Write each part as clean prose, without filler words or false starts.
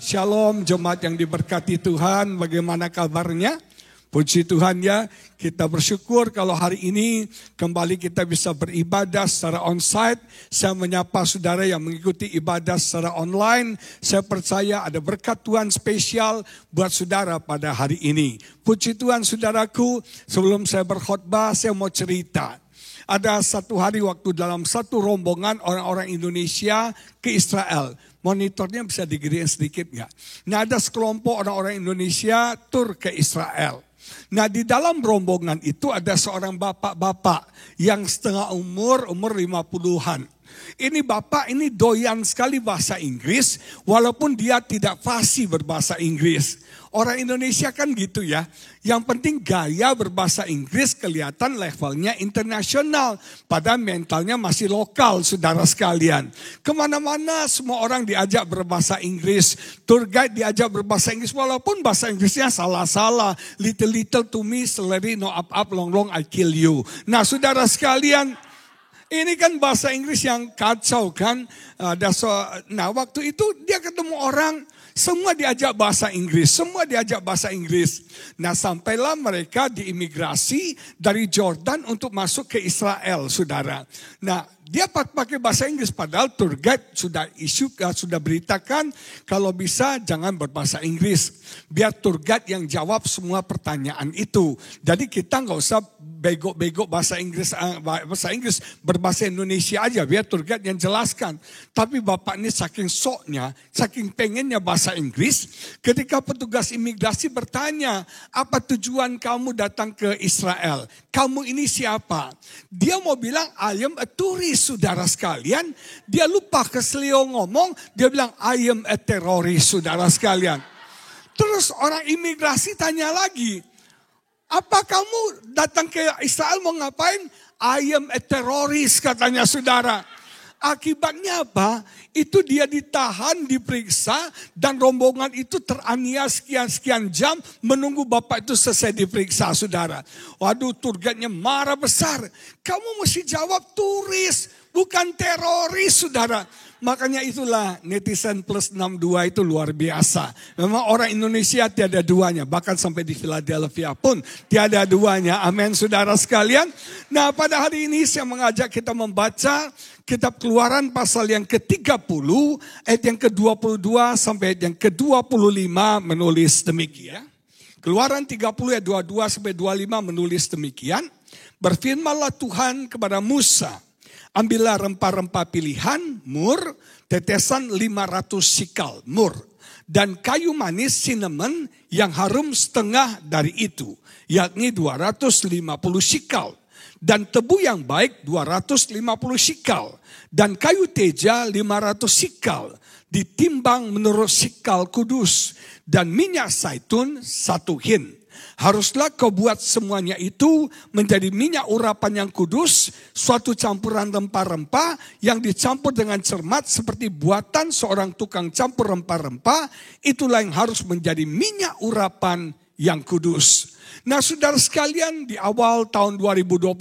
Shalom jemaat yang diberkati Tuhan, bagaimana kabarnya? Puji Tuhan ya, kita bersyukur kalau hari ini kembali kita bisa beribadah secara onsite. Saya menyapa saudara yang mengikuti ibadah secara online. Saya percaya ada berkat Tuhan spesial buat saudara pada hari ini. Puji Tuhan saudaraku, sebelum saya berkhotbah saya mau cerita. Ada satu hari waktu dalam satu rombongan orang-orang Indonesia ke Israel. Monitornya bisa digedein sedikit nggak? Nah ada sekelompok orang-orang Indonesia tur ke Israel. Nah di dalam rombongan itu ada seorang bapak-bapak yang setengah umur 50-an. Ini bapak ini doyan sekali bahasa Inggris walaupun dia tidak fasih berbahasa Inggris. Orang Indonesia kan gitu ya. Yang penting gaya berbahasa Inggris kelihatan levelnya internasional. Padahal mentalnya masih lokal saudara sekalian. Kemana-mana semua orang diajak berbahasa Inggris. Tour guide diajak berbahasa Inggris walaupun bahasa Inggrisnya salah-salah. Little to me, celery, no up, long, I kill you. Nah saudara sekalian, ini kan bahasa Inggris yang kacau kan. Nah waktu itu dia ketemu orang, semua diajak bahasa Inggris, semua diajak bahasa Inggris. Nah sampailah mereka di imigrasi dari Jordan untuk masuk ke Israel, saudara. Nah dia pakai bahasa Inggris, padahal tour guide sudah beritakan kalau bisa jangan berbahasa Inggris. Biar tour guide yang jawab semua pertanyaan itu. Jadi kita nggak usah bego-bego bahasa Inggris, berbahasa Indonesia aja, biar tour guide yang jelaskan. Tapi bapak ini saking soknya, saking pengennya bahasa Inggris, ketika petugas imigrasi bertanya, apa tujuan kamu datang ke Israel? Kamu ini siapa? Dia mau bilang, I am a tourist, saudara sekalian. Dia lupa keselio ngomong, dia bilang, I am a terrorist, saudara sekalian. Terus orang imigrasi tanya lagi, apa kamu datang ke Israel mau ngapain? I am a terrorist, katanya saudara. Akibatnya apa? Itu dia ditahan, diperiksa, dan rombongan itu teraniaya sekian jam menunggu bapak itu selesai diperiksa, saudara. Waduh, tour guide-nya marah besar. Kamu mesti jawab turis, bukan teroris, saudara. Makanya itulah netizen plus 62 itu luar biasa. Memang orang Indonesia tiada duanya. Bahkan sampai di Philadelphia pun tiada duanya. Amin saudara sekalian. Nah pada hari ini saya mengajak kita membaca kitab Keluaran pasal yang ke-30. Ayat yang ke-22 sampai ayat yang ke-25 menulis demikian. Keluaran 30 ayat 22 sampai 25 menulis demikian. Berfirmanlah Tuhan kepada Musa. Ambillah rempah-rempah pilihan, mur, tetesan 500 sikal, mur. Dan kayu manis cinnamon yang harum setengah dari itu, yakni 250 sikal. Dan tebu yang baik 250 sikal. Dan kayu teja 500 sikal, ditimbang menurut sikal kudus. Dan minyak zaitun 1 hin. Haruslah kau buat semuanya itu menjadi minyak urapan yang kudus, suatu campuran rempah-rempah yang dicampur dengan cermat seperti buatan seorang tukang campur rempah-rempah. Itulah yang harus menjadi minyak urapan yang kudus. Nah saudara sekalian, di awal tahun 2022,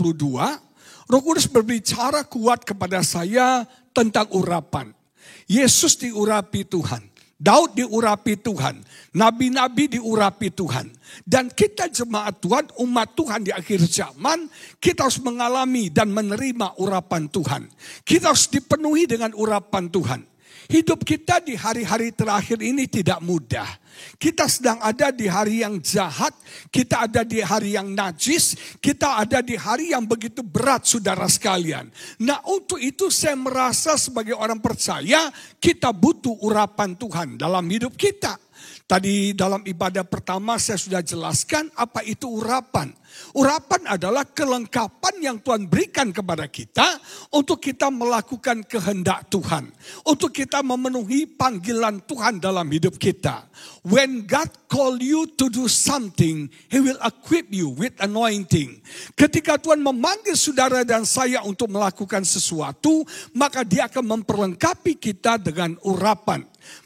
Roh Kudus berbicara kuat kepada saya tentang urapan. Yesus diurapi Tuhan. Daud diurapi Tuhan, nabi-nabi diurapi Tuhan. Dan kita jemaat Tuhan, umat Tuhan di akhir zaman, kita harus mengalami dan menerima urapan Tuhan. Kita harus dipenuhi dengan urapan Tuhan. Hidup kita di hari-hari terakhir ini tidak mudah. Kita sedang ada di hari yang jahat, kita ada di hari yang najis, kita ada di hari yang begitu berat saudara sekalian. Nah untuk itu saya merasa sebagai orang percaya kita butuh urapan Tuhan dalam hidup kita. Tadi dalam ibadah pertama saya sudah jelaskan apa itu urapan. Urapan adalah kelengkapan yang Tuhan berikan kepada kita untuk kita melakukan kehendak Tuhan. Untuk kita memenuhi panggilan Tuhan dalam hidup kita. When God call you to do something, He will equip you with anointing. Ketika Tuhan memanggil saudara dan saya untuk melakukan sesuatu, maka Dia akan memperlengkapi kita dengan urapan.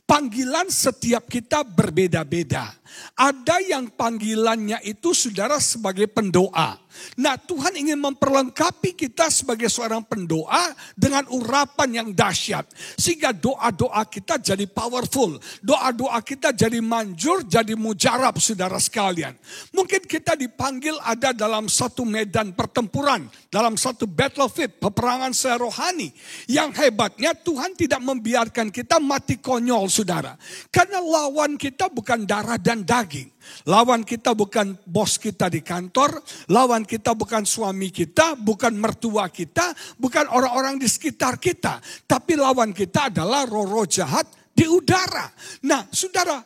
Panggilan setiap kita berbeda-beda. Ada yang panggilannya itu saudara sebagai pendoa. Nah, Tuhan ingin memperlengkapi kita sebagai seorang pendoa dengan urapan yang dahsyat. Sehingga doa-doa kita jadi powerful. Doa-doa kita jadi manjur, jadi mujarab, saudara sekalian. Mungkin kita dipanggil ada dalam satu medan pertempuran, dalam satu battlefield, peperangan secara rohani. Yang hebatnya Tuhan tidak membiarkan kita mati konyol, saudara. Karena lawan kita bukan darah dan daging. Lawan kita bukan bos kita di kantor, lawan kita bukan suami kita, bukan mertua kita, bukan orang-orang di sekitar kita. Tapi lawan kita adalah roh-roh jahat di udara. Nah, saudara,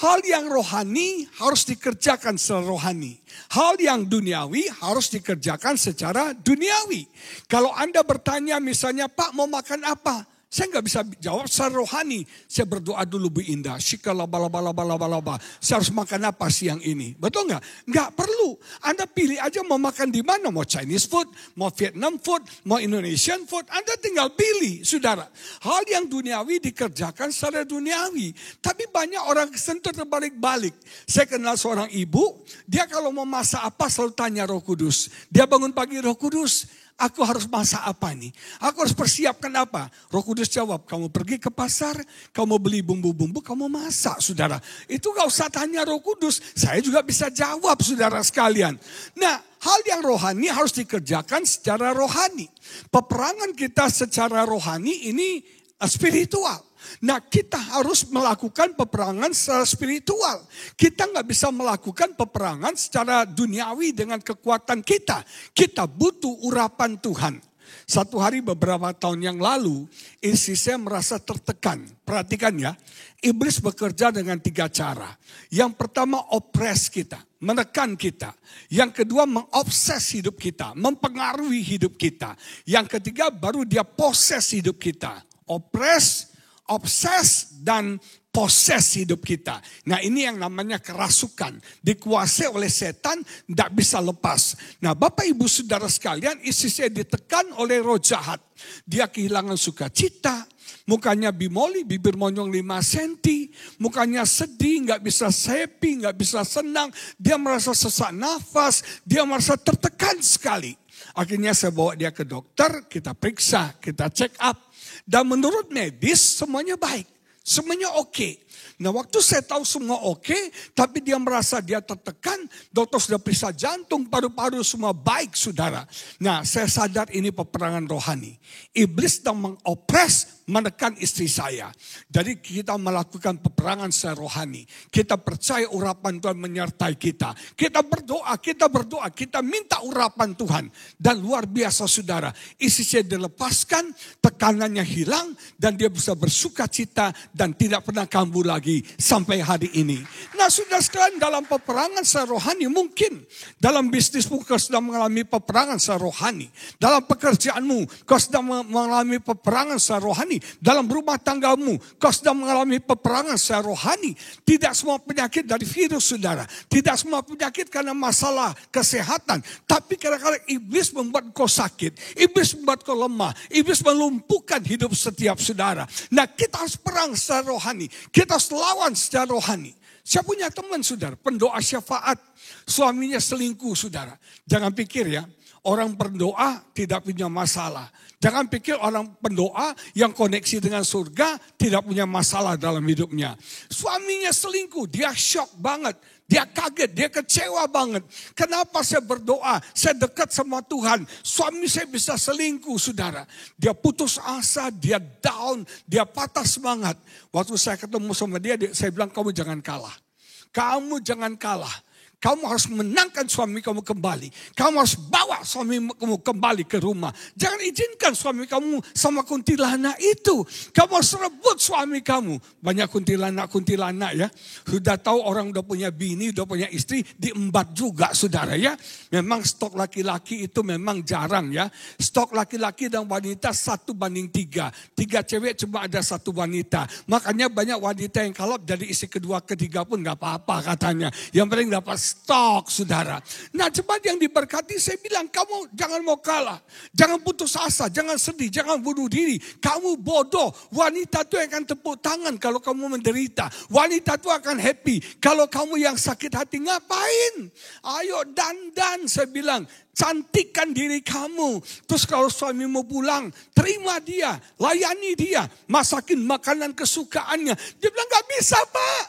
hal yang rohani harus dikerjakan secara rohani. Hal yang duniawi harus dikerjakan secara duniawi. Kalau Anda bertanya misalnya, Pak mau makan apa? Saya nggak bisa jawab secara rohani. Saya berdoa dulu Bu Indah. Shikalabalabalabalabalaba. Saya harus makan apa siang ini? Betul nggak? Nggak perlu. Anda pilih aja mau makan di mana. Mau Chinese food, mau Vietnam food, mau Indonesian food. Anda tinggal pilih, saudara. Hal yang duniawi dikerjakan secara duniawi. Tapi banyak orang Kristen terbalik-balik. Saya kenal seorang ibu. Dia kalau mau masak apa selalu tanya Roh Kudus. Dia bangun pagi, Roh Kudus, aku harus masak apa nih? Aku harus persiapkan apa? Roh Kudus jawab, kamu pergi ke pasar, kamu beli bumbu-bumbu, kamu masak, saudara. Itu gak usah tanya Roh Kudus. Saya juga bisa jawab, saudara sekalian. Nah, hal yang rohani harus dikerjakan secara rohani. Peperangan kita secara rohani ini spiritual. Nah, kita harus melakukan peperangan secara spiritual. Kita nggak bisa melakukan peperangan secara duniawi dengan kekuatan kita. Kita butuh urapan Tuhan. Satu hari beberapa tahun yang lalu, istri saya merasa tertekan. Perhatikan ya, iblis bekerja dengan 3 cara. Yang pertama, opres kita, menekan kita. Yang kedua, mengobses hidup kita, mempengaruhi hidup kita. Yang ketiga, baru dia poses hidup kita. Opres, obses, dan poses hidup kita. Nah, ini yang namanya kerasukan. Dikuasai oleh setan, tidak bisa lepas. Nah, Bapak Ibu Saudara sekalian, istri saya ditekan oleh roh jahat. Dia kehilangan sukacita, mukanya bimoli, bibir monyong 5 cm, mukanya sedih, nggak bisa happy, nggak bisa senang. Dia merasa sesak nafas, dia merasa tertekan sekali. Akhirnya saya bawa dia ke dokter, kita periksa, kita check up. Dan menurut medis semuanya baik, semuanya oke. Nah, waktu saya tahu semua oke, tapi dia merasa dia tertekan, dokter sudah periksa jantung, paru-paru semua baik, saudara. Nah, saya sadar ini peperangan rohani. Iblis sedang mengopres, menekan istri saya. Jadi kita melakukan peperangan secara rohani. Kita percaya urapan Tuhan menyertai kita. Kita berdoa, kita minta urapan Tuhan. Dan luar biasa, saudara. Istri saya dilepaskan, tekanannya hilang, dan dia bisa bersuka cita dan tidak pernah kambuh lagi sampai hari ini. Nah, saudara sekalian, dalam peperangan secara rohani mungkin. Dalam bisnismu kau sedang mengalami peperangan secara rohani. Dalam pekerjaanmu kau sedang mengalami peperangan secara rohani. Dalam rumah tanggamu kau sedang mengalami peperangan secara rohani. Tidak semua penyakit dari virus, saudara. Tidak semua penyakit karena masalah kesehatan. Tapi kadang-kadang iblis membuat kau sakit. Iblis membuat kau lemah. Iblis melumpuhkan hidup setiap saudara. Nah, kita harus perang secara rohani. Kita harus lawan secara rohani. Saya punya teman, saudara, pendoa syafaat. Suaminya selingkuh, saudara. Jangan pikir ya, orang berdoa tidak punya masalah. Jangan pikir orang pendoa yang koneksi dengan surga tidak punya masalah dalam hidupnya. Suaminya selingkuh, dia shock banget. Dia kaget, dia kecewa banget. Kenapa saya berdoa, saya dekat sama Tuhan. Suami saya bisa selingkuh, saudara. Dia putus asa, dia down, dia patah semangat. Waktu saya ketemu sama dia, saya bilang, kamu jangan kalah. Kamu jangan kalah. Kamu harus menangkan suami kamu kembali. Kamu harus bawa suami kamu kembali ke rumah. Jangan izinkan suami kamu sama kuntilanak itu. Kamu harus rebut suami kamu. Banyak kuntilanak ya. Sudah tahu orang udah punya bini, udah punya istri, diembat juga, saudara ya. Memang stok laki-laki itu memang jarang ya. Stok laki-laki dan wanita 1:3. 3 cewek cuma ada 1 wanita. Makanya banyak wanita yang kalap dari istri kedua, ketiga pun gak apa-apa katanya. Yang penting dapat stok, saudara. Nah, jemaat yang diberkati, saya bilang, kamu jangan mau kalah. Jangan putus asa, jangan sedih, jangan bunuh diri. Kamu bodoh. Wanita itu akan tepuk tangan kalau kamu menderita. Wanita itu akan happy. Kalau kamu yang sakit hati, ngapain? Ayo dandan, saya bilang. Cantikkan diri kamu. Terus kalau suamimu pulang, terima dia, layani dia, masakin makanan kesukaannya. Dia bilang, gak bisa Pak.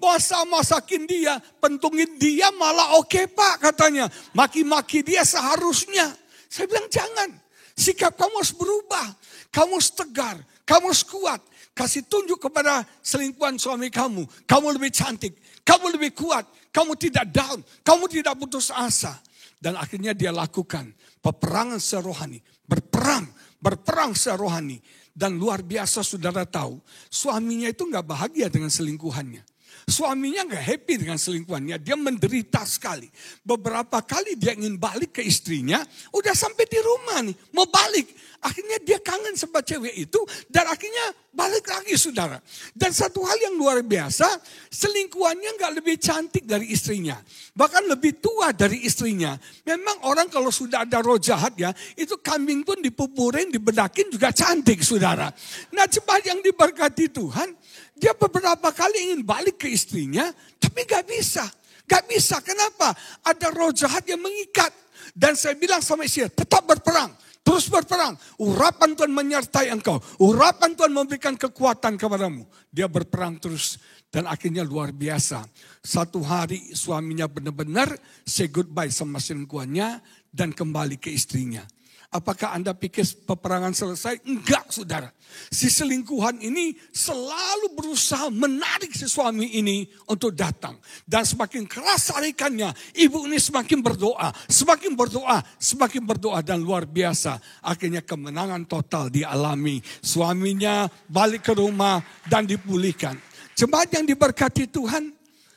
Puasa masakin dia, pentungin dia malah oke Pak katanya. Maki-maki dia seharusnya. Saya bilang jangan. Sikap kamu harus berubah. Kamu harus tegar, kamu harus kuat. Kasih tunjuk kepada selingkuhan suami kamu. Kamu lebih cantik, kamu lebih kuat. Kamu tidak down, kamu tidak putus asa. Dan akhirnya dia lakukan peperangan serohani. Berperang serohani. Dan luar biasa saudara tahu, suaminya itu gak bahagia dengan selingkuhannya. Suaminya gak happy dengan selingkuhannya. Dia menderita sekali. Beberapa kali dia ingin balik ke istrinya. Udah sampai di rumah nih, mau balik. Akhirnya dia kangen sama cewek itu. Dan akhirnya balik lagi saudara. Dan satu hal yang luar biasa, selingkuhannya gak lebih cantik dari istrinya. Bahkan lebih tua dari istrinya. Memang orang kalau sudah ada roh jahat ya, itu kambing pun dipupurin, dibedakin juga cantik saudara. Nah jemaat yang diberkati Tuhan, dia beberapa kali ingin balik ke istrinya, tapi gak bisa. Gak bisa, kenapa? Ada roh jahat yang mengikat. Dan saya bilang sama istri, tetap berperang. Terus berperang. Urapan Tuhan menyertai engkau. Urapan Tuhan memberikan kekuatan kepadamu. Dia berperang terus. Dan akhirnya luar biasa. Satu hari suaminya benar-benar say goodbye sama selingkuhannya. Dan kembali ke istrinya. Apakah Anda pikir peperangan selesai? Enggak saudara. Si selingkuhan ini selalu berusaha menarik si suami ini untuk datang. Dan semakin keras tarikannya, ibu ini semakin berdoa. Semakin berdoa, semakin berdoa. Dan luar biasa, akhirnya kemenangan total dialami. Suaminya balik ke rumah dan dipulihkan. Jemaat yang diberkati Tuhan,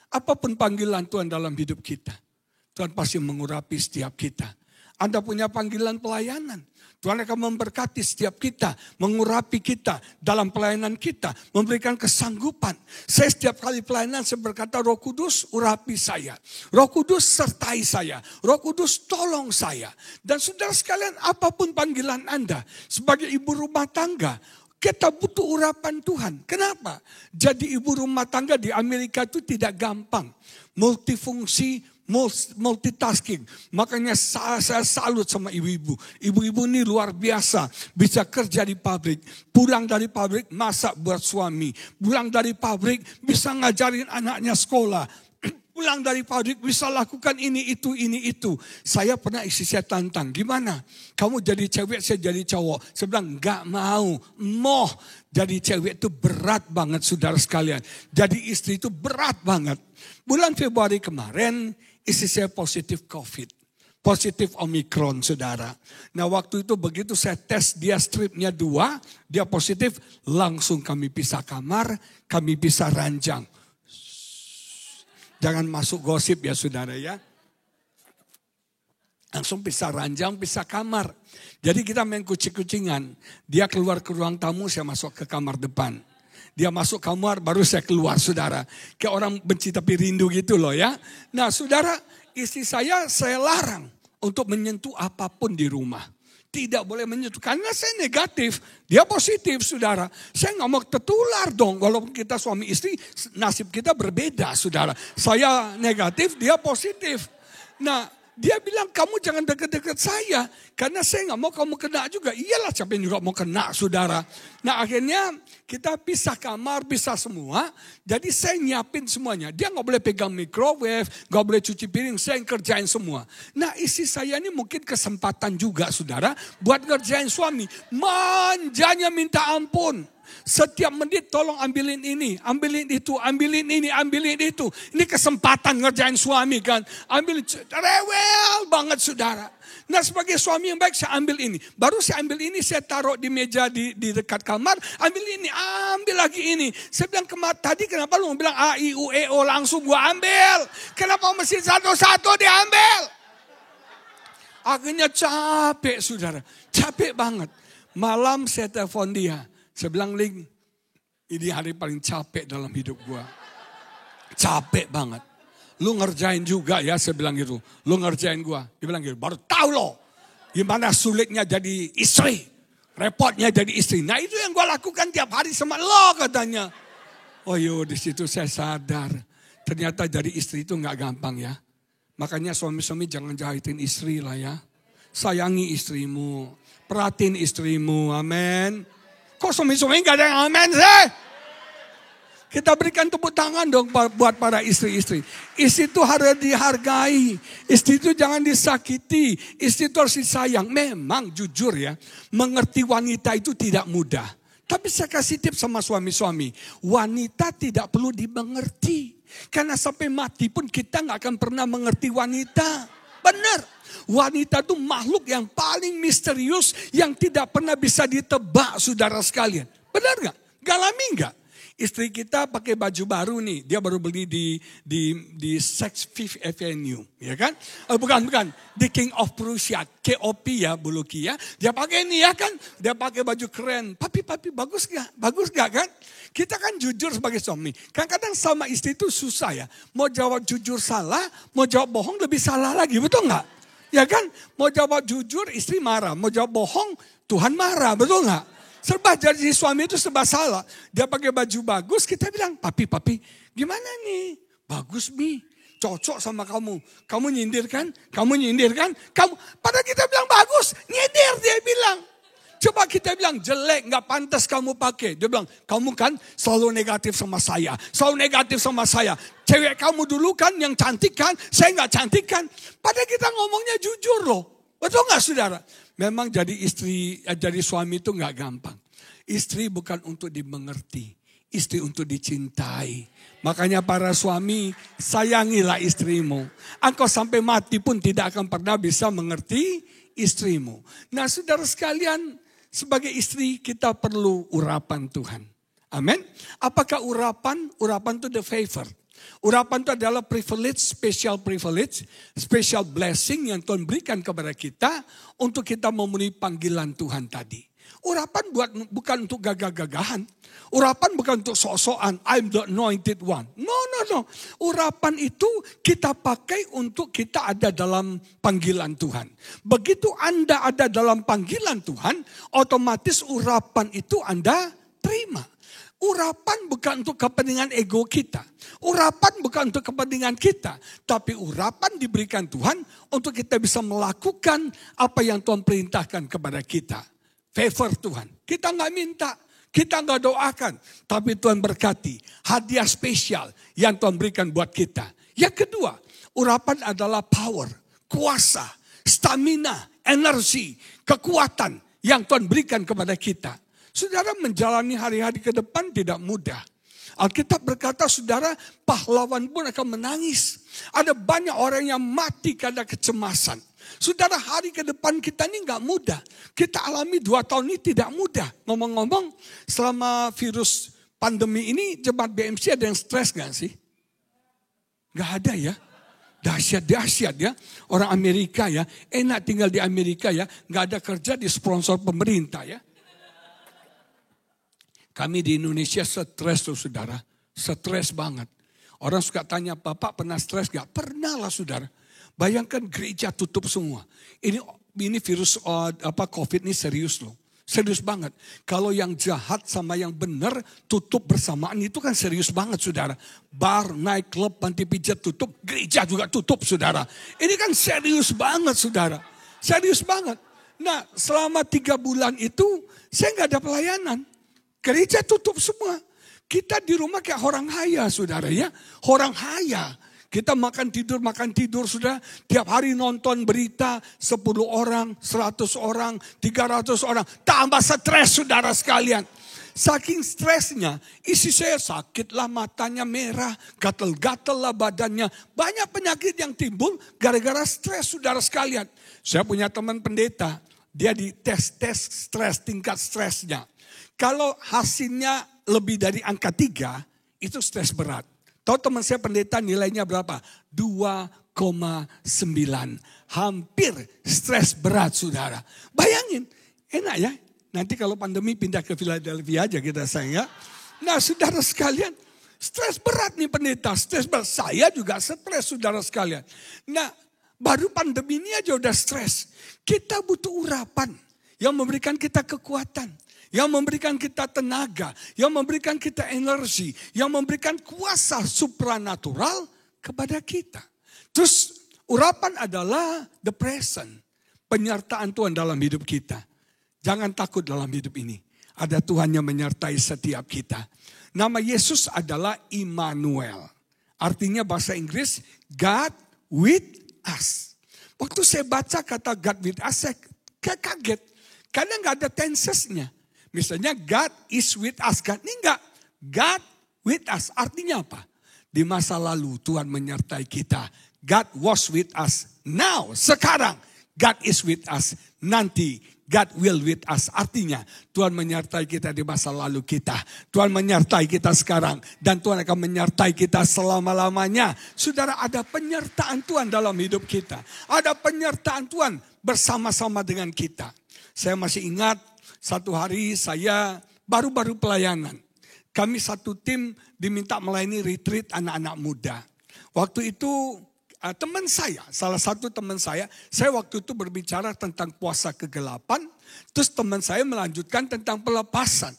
apapun panggilan Tuhan dalam hidup kita, Tuhan pasti mengurapi setiap kita. Anda punya panggilan pelayanan. Tuhan akan memberkati setiap kita, mengurapi kita dalam pelayanan kita, memberikan kesanggupan. Saya setiap kali pelayanan saya berkata, Roh Kudus urapi saya. Roh Kudus sertai saya. Roh Kudus tolong saya. Dan saudara sekalian, apapun panggilan Anda sebagai ibu rumah tangga, kita butuh urapan Tuhan. Kenapa? Jadi ibu rumah tangga di Amerika itu tidak gampang. Multifungsi, multitasking. Makanya saya salut sama ibu-ibu. Ibu-ibu ini luar biasa. Bisa kerja di pabrik. Pulang dari pabrik masak buat suami. Pulang dari pabrik bisa ngajarin anaknya sekolah. Pulang dari pabrik bisa lakukan ini itu. Saya pernah istri saya tantang. Gimana? Kamu jadi cewek, saya jadi cowok. Saya bilang gak mau. Jadi cewek itu berat banget saudara sekalian. Jadi istri itu berat banget. Bulan Februari kemarin istri saya positif COVID. Positif Omikron saudara. Nah waktu itu begitu saya tes dia stripnya 2. Dia positif. Langsung kami pisah kamar. Kami pisah ranjang. Jangan masuk gosip ya saudara ya. Langsung pisah ranjang, pisah kamar. Jadi kita main kucing-kucingan. Dia keluar ke ruang tamu, saya masuk ke kamar depan. Dia masuk kamar, baru saya keluar saudara. Kayak orang benci tapi rindu gitu loh ya. Nah saudara, istri saya larang untuk menyentuh apapun di rumah. Tidak boleh menyentuh, karena saya negatif, dia positif saudara. Saya gak mau tertular dong, walaupun kita suami istri, nasib kita berbeda saudara. Saya negatif, dia positif. Nah, dia bilang kamu jangan dekat-dekat saya, karena saya gak mau kamu kena juga. Iyalah siapa yang juga mau kena saudara. Nah akhirnya kita pisah kamar, pisah semua. Jadi saya nyiapin semuanya. Dia gak boleh pegang microwave, gak boleh cuci piring, saya yang kerjain semua. Nah istri saya ini mungkin kesempatan juga saudara, buat ngerjain suami. Manjanya minta ampun. Setiap menit tolong ambilin ini, ambilin itu, ambilin ini, ambilin itu. Ini kesempatan ngerjain suami kan. Ambil rewel banget saudara. Nah sebagai suami yang baik saya ambil ini. Baru saya ambil ini, saya taruh di meja di dekat kamar. Ambil ini, ambil lagi ini. Saya bilang tadi kenapa lu bilang A, I, U, E, O langsung gua ambil. Kenapa mesti satu-satu diambil? Akhirnya capek saudara, capek banget. Malam saya telepon dia. Saya bilang, Ling, ini hari paling capek dalam hidup gua. Capek banget. Lu ngerjain juga ya, saya bilang gitu. Lu ngerjain gua. Dia bilang gitu, baru tahu lo. Gimana sulitnya jadi istri. Repotnya jadi istri. Nah itu yang gua lakukan tiap hari sama lo katanya. Oh yo, di situ saya sadar. Ternyata jadi istri itu gak gampang ya. Makanya suami-suami jangan jahitin istri lah ya. Sayangi istrimu. Perhatiin istrimu. Amin. Kok suami-suami gak ada yang amin sih? Kita berikan tepuk tangan dong buat para istri-istri. Istri itu harus dihargai. Istri itu jangan disakiti. Istri itu harus disayang. Memang jujur ya. Mengerti wanita itu tidak mudah. Tapi saya kasih tips sama suami-suami. Wanita tidak perlu dimengerti. Karena sampai mati pun kita gak akan pernah mengerti wanita. Benar. Wanita itu makhluk yang paling misterius. Yang tidak pernah bisa ditebak saudara sekalian. Benar gak? Galami gak? Istri kita pakai baju baru nih. Dia baru beli di Saks Fifth Avenue. Ya kan? Bukan. Di King of Prussia. KOP ya, Buluki ya. Dia pakai ini ya kan. Dia pakai baju keren. Papi, bagus gak? Bagus gak kan? Kita kan jujur sebagai suami. Kadang-kadang sama istri itu susah ya. Mau jawab jujur salah. Mau jawab bohong lebih salah lagi. Betul gak? Ya kan? Mau jawab jujur istri marah. Mau jawab bohong Tuhan marah. Betul gak? Serba jadi suami itu serba salah. Dia pakai baju bagus, kita bilang, papi, gimana nih? Bagus, Mi. Cocok sama kamu. Kamu nyindir kan? Padahal kita bilang bagus. Nyindir dia bilang. Coba kita bilang jelek, gak pantas kamu pakai. Dia bilang, kamu kan selalu negatif sama saya. Cewek kamu dulu kan yang cantik kan? Saya gak cantik kan? Padahal kita ngomongnya jujur loh. Betul gak saudara? Memang jadi suami itu gak gampang. Istri bukan untuk dimengerti. Istri untuk dicintai. Makanya para suami, sayangilah istrimu. Engkau sampai mati pun tidak akan pernah bisa mengerti istrimu. Nah saudara sekalian, sebagai istri kita perlu urapan Tuhan. Amin. Apakah urapan? Urapan itu the favor. Urapan itu adalah special blessing yang Tuhan berikan kepada kita untuk kita memenuhi panggilan Tuhan tadi. Urapan bukan untuk gagah-gagahan. Urapan bukan untuk sok-sokan, I'm the anointed one. No. Urapan itu kita pakai untuk kita ada dalam panggilan Tuhan. Begitu Anda ada dalam panggilan Tuhan, otomatis urapan itu Anda terima. Urapan bukan untuk kepentingan ego kita. Urapan bukan untuk kepentingan kita. Tapi urapan diberikan Tuhan untuk kita bisa melakukan apa yang Tuhan perintahkan kepada kita. Favor Tuhan. Kita nggak minta. Kita nggak doakan. Tapi Tuhan berkati. Hadiah spesial yang Tuhan berikan buat kita. Yang kedua, urapan adalah power. Kuasa, stamina, energi, kekuatan yang Tuhan berikan kepada kita. Saudara menjalani hari-hari ke depan tidak mudah. Alkitab berkata saudara pahlawan pun akan menangis. Ada banyak orang yang mati karena kecemasan. Saudara hari ke depan kita ini gak mudah. Kita alami 2 tahun ini tidak mudah. Ngomong-ngomong selama virus pandemi ini jemaat BMC ada yang stres gak sih? Gak ada ya. Dahsyat ya. Orang Amerika ya. Enak tinggal di Amerika ya. Gak ada kerja di sponsor pemerintah ya. Kami di Indonesia stres tuh saudara. Stres banget. Orang suka tanya, Bapak pernah stres gak? Pernah lah saudara. Bayangkan gereja tutup semua. Ini virus COVID ini serius loh. Serius banget. Kalau yang jahat sama yang benar tutup bersamaan itu kan serius banget saudara. Bar, nightclub, panti pijat tutup. Gereja juga tutup saudara. Ini kan serius banget saudara. Serius banget. Nah selama 3 bulan itu saya gak ada pelayanan. Gereja tutup semua. Kita di rumah kayak orang haya saudara ya. Orang haya. Kita makan tidur sudah. Tiap hari nonton berita 10 orang, 100 orang, 300 orang. Tambah stres saudara sekalian. Saking stresnya, isi saya sakit lah, matanya merah, gatel-gatel lah badannya. Banyak penyakit yang timbul gara-gara stres saudara sekalian. Saya punya teman pendeta, dia dites stres, tingkat stresnya. Kalau hasilnya lebih dari angka 3, itu stres berat. Tahu teman saya pendeta nilainya berapa? 2,9. Hampir stres berat saudara. Bayangin, enak ya. Nanti kalau pandemi pindah ke Philadelphia aja kita sayang ya. Nah saudara sekalian, Stres berat nih pendeta, stres berat. Saya juga stres saudara sekalian. Nah, baru pandemi ini aja udah stres. Kita butuh urapan yang memberikan kita kekuatan, yang memberikan kita tenaga, yang memberikan kita energi, yang memberikan kuasa supranatural kepada kita. Terus urapan adalah the present, penyertaan Tuhan dalam hidup kita. Jangan takut dalam hidup ini. Ada Tuhan yang menyertai setiap kita. Nama Yesus adalah Immanuel. Artinya bahasa Inggris, God with us. Waktu saya baca kata God with us, saya kaget. Karena nggak ada tensesnya. Misalnya God is with us. God ini enggak. God with us. Artinya apa? Di masa lalu Tuhan menyertai kita. God was with us. Now, sekarang. God is with us. Nanti God will with us. Artinya Tuhan menyertai kita di masa lalu kita. Tuhan menyertai kita sekarang. Dan Tuhan akan menyertai kita selama-lamanya. Saudara, ada penyertaan Tuhan dalam hidup kita. Ada penyertaan Tuhan bersama-sama dengan kita. Saya masih ingat satu hari saya baru-baru pelayanan. Kami satu tim diminta melayani retreat anak-anak muda. Waktu itu teman saya, salah satu teman saya waktu itu berbicara tentang puasa kegelapan, terus teman saya melanjutkan tentang pelepasan.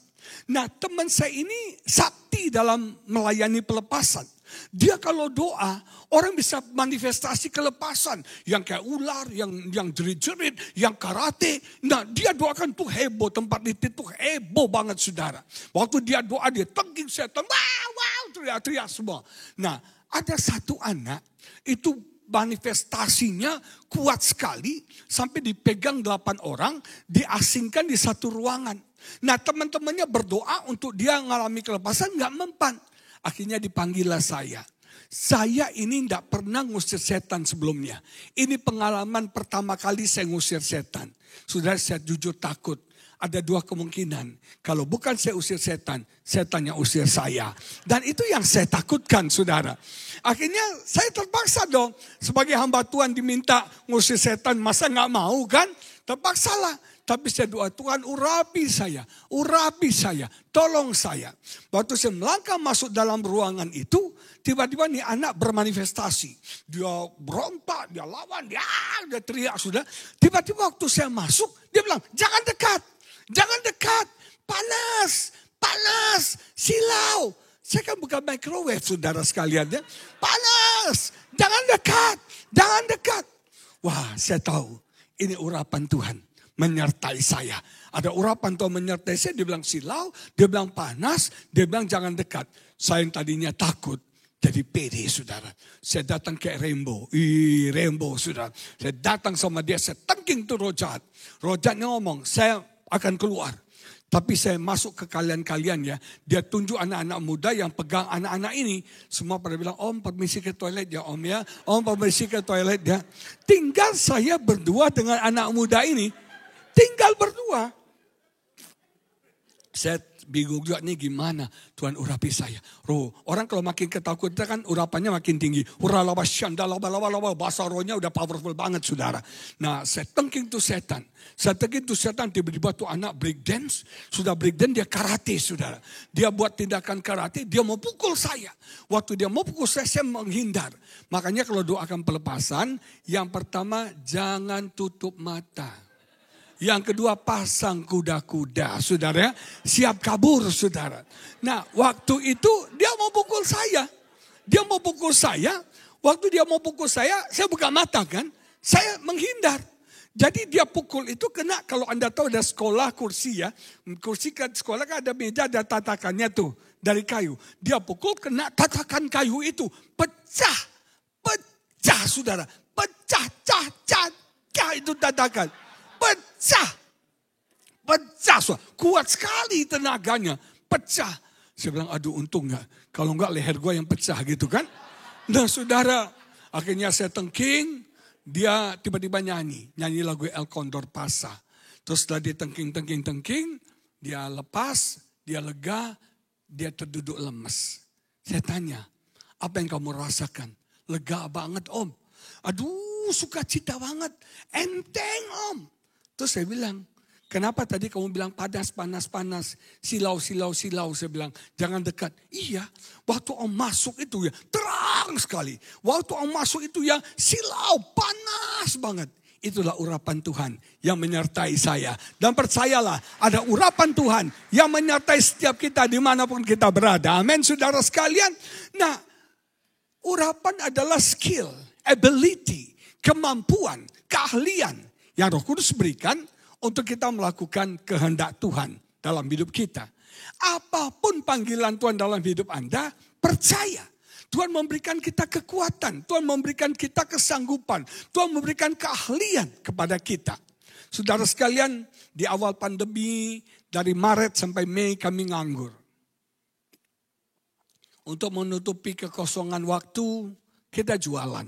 Nah, teman saya ini sakti dalam melayani pelepasan. Dia kalau doa, orang bisa manifestasi kelepasan. Yang kayak ular, yang jerit-jerit, yang karate. Nah, dia doakan tuh heboh, tempat itu tuh heboh banget saudara. Waktu dia doa, dia tengking setan, wow, teriak-teriak semua. Nah, ada satu anak, itu manifestasinya kuat sekali, sampai dipegang 8 orang, diasingkan di satu ruangan. Nah, teman-temannya berdoa untuk dia mengalami kelepasan, gak mempan. Akhirnya dipanggillah saya. Saya ini tidak pernah ngusir setan sebelumnya. Ini pengalaman pertama kali saya ngusir setan. Saudara, saya jujur takut. Ada 2 kemungkinan. Kalau bukan saya usir setan, setan yang usir saya. Dan itu yang saya takutkan, saudara. Akhirnya saya terpaksa dong. Sebagai hamba Tuhan diminta ngusir setan, masa gak mau kan? Terpaksalah. Tapi saya doa, Tuhan urapi saya, tolong saya. Waktu saya melangkah masuk dalam ruangan itu, tiba-tiba nih anak bermanifestasi. Dia berontak, dia lawan, dia teriak sudah. Tiba-tiba waktu saya masuk, dia bilang, jangan dekat, panas, silau. Saya kan bukan microwave saudara sekalian ya. Panas, jangan dekat. Wah, saya tahu ini urapan Tuhan menyertai saya. Ada urapan Tuhan menyertai saya, dia bilang silau, dia bilang panas, dia bilang jangan dekat. Saya yang tadinya takut, jadi pede saudara. Saya datang ke Rainbow saudara. Saya datang sama dia, saya tengking tuh Rojat. Rojatnya ngomong, saya akan keluar. Tapi saya masuk ke kalian-kalian ya. Dia tunjuk anak-anak muda yang pegang anak-anak ini. Semua pada bilang, Om permisi ke toilet ya Om ya. Om permisi ke toilet ya. Tinggal saya berdua dengan anak muda ini. Tinggal berdua. Saya bingung juga nih gimana Tuhan urapi saya. Orang kalau makin ketakutan kan urapannya makin tinggi. Bahasa rohnya udah powerful banget saudara. Nah, saya tengking tuh setan. Tiba-tiba tuh anak break dance. Sudah break dance dia karate saudara. Dia buat tindakan karate, dia mau pukul saya. Waktu dia mau pukul saya menghindar. Makanya kalau doakan pelepasan, yang pertama jangan tutup mata. Yang kedua pasang kuda-kuda, saudara ya. Siap kabur, saudara. Nah, waktu itu dia mau pukul saya. Waktu dia mau pukul saya buka mata kan. Saya menghindar. Jadi dia pukul itu kena, kalau Anda tahu ada sekolah kursi ya. Kursi kan sekolah kan ada meja, ada tatakannya tuh dari kayu. Dia pukul kena tatakan kayu itu. Pecah saudara. Pecah itu tatakan. Pecah. Kuat sekali tenaganya. Pecah. Saya bilang, aduh untung gak. Kalau enggak leher gue yang pecah gitu kan. Nah saudara, akhirnya saya tengking. Dia tiba-tiba nyanyi lagu El Condor Pasa. Terus setelah dia tengking. Dia lepas, dia lega, dia terduduk lemes. Saya tanya, apa yang kamu rasakan? Lega banget Om. Aduh sukacita banget. Enteng Om. Terus saya bilang, Kenapa tadi kamu bilang panas, panas, panas. Silau, silau, silau. Saya bilang, jangan dekat. Iya, waktu om masuk itu ya terang sekali. Waktu om masuk itu ya silau, panas banget. Itulah urapan Tuhan yang menyertai saya. Dan percayalah, ada urapan Tuhan yang menyertai setiap kita dimanapun kita berada. Amin, saudara sekalian. Nah, urapan adalah skill, ability, kemampuan, keahlian yang Roh Kudus berikan untuk kita melakukan kehendak Tuhan dalam hidup kita. Apapun panggilan Tuhan dalam hidup Anda, percaya. Tuhan memberikan kita kekuatan, Tuhan memberikan kita kesanggupan, Tuhan memberikan keahlian kepada kita. Saudara sekalian, di awal pandemi, dari Maret sampai Mei kami nganggur. Untuk menutupi kekosongan waktu, kita jualan.